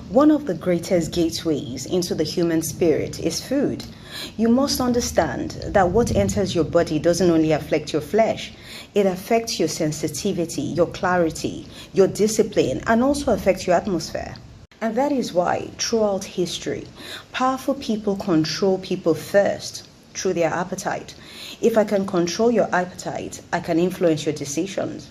One of the greatest gateways into the human spirit is food. You must understand that what enters your body doesn't only affect your flesh, it affects your sensitivity, your clarity, your discipline, and also affects your atmosphere. And that is why, throughout history, powerful people control people first through their appetite. If I can control your appetite, I can influence your decisions.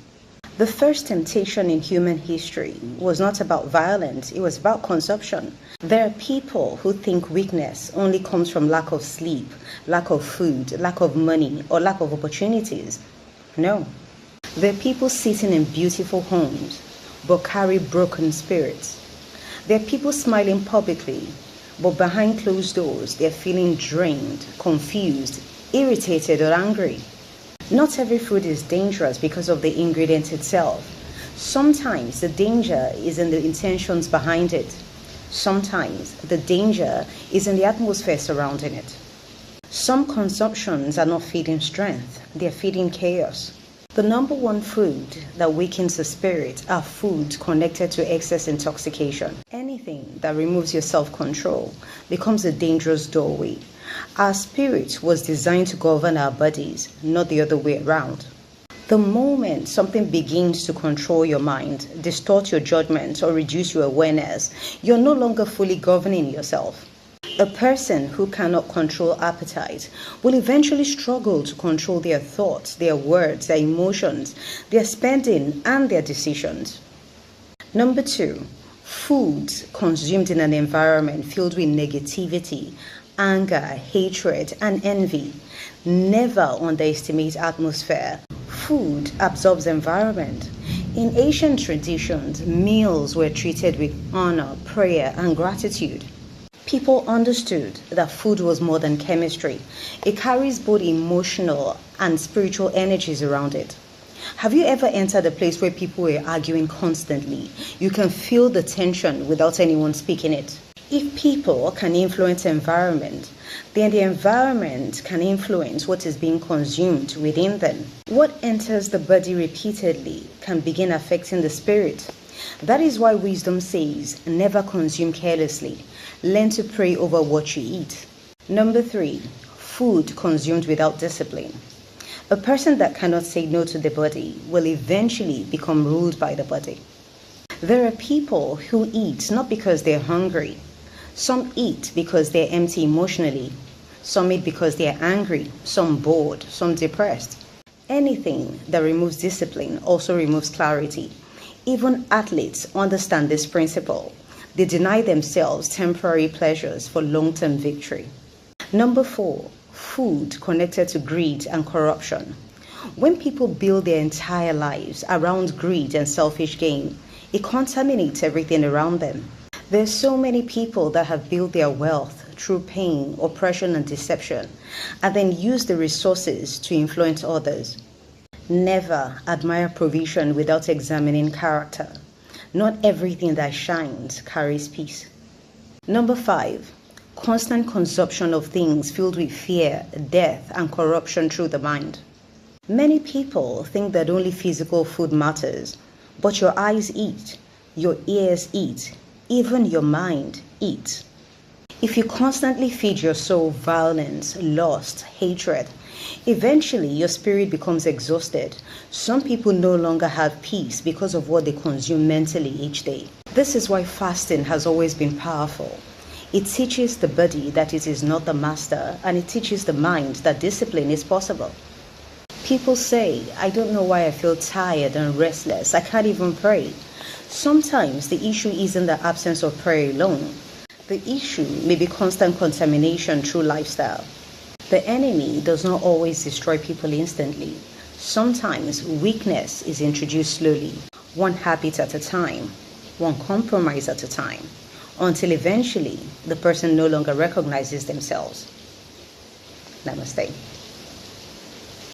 The first temptation in human history was not about violence, it was about consumption. There are people who think weakness only comes from lack of sleep, lack of food, lack of money, or lack of opportunities. No. There are people sitting in beautiful homes but carry broken spirits. There are people smiling publicly, but behind closed doors they're feeling drained, confused, irritated, or angry. Not every food is dangerous because of the ingredient itself. Sometimes the danger is in the intentions behind it. Sometimes the danger is in the atmosphere surrounding it. Some consumptions are not feeding strength, they are feeding chaos. The number one food that weakens the spirit are foods connected to excess intoxication. Anything that removes your self-control becomes a dangerous doorway. Our spirit was designed to govern our bodies, not the other way around. The moment something begins to control your mind, distort your judgment, or reduce your awareness, you're no longer fully governing yourself. A person who cannot control appetite will eventually struggle to control their thoughts, their words, their emotions, their spending, and their decisions. Number 2, foods consumed in an environment filled with negativity, anger, hatred, and envy. Never underestimate atmosphere. Food absorbs environment. In ancient traditions, meals were treated with honor, prayer, and gratitude. People understood that food was more than chemistry. It carries both emotional and spiritual energies around it. Have you ever entered a place where people were arguing constantly? You can feel the tension without anyone speaking it. If people can influence environment, then the environment can influence what is being consumed within them. What enters the body repeatedly can begin affecting the spirit. That is why wisdom says, never consume carelessly. Learn to pray over what you eat. Number 3, food consumed without discipline. A person that cannot say no to the body will eventually become ruled by the body. There are people who eat not because they're hungry. Some eat because they're empty emotionally. Some eat because they're angry, some bored, some depressed. Anything that removes discipline also removes clarity. Even athletes understand this principle. They deny themselves temporary pleasures for long-term victory. Number 4, food connected to greed and corruption. When people build their entire lives around greed and selfish gain, it contaminates everything around them. There's so many people that have built their wealth through pain, oppression, and deception, and then use the resources to influence others. Never admire provision without examining character. Not everything that shines carries peace. Number 5, constant consumption of things filled with fear, death, and corruption through the mind. Many people think that only physical food matters, but your eyes eat, your ears eat, even your mind eats. If you constantly feed your soul violence, lust, hatred, eventually your spirit becomes exhausted. Some people no longer have peace because of what they consume mentally each day. This is why fasting has always been powerful. It teaches the body that it is not the master, and it teaches the mind that discipline is possible. People say, I don't know why I feel tired and restless. I can't even pray. Sometimes the issue isn't the absence of prayer alone. The issue may be constant contamination through lifestyle. The enemy does not always destroy people instantly. Sometimes weakness is introduced slowly, one habit at a time, one compromise at a time, until eventually the person no longer recognizes themselves. Namaste.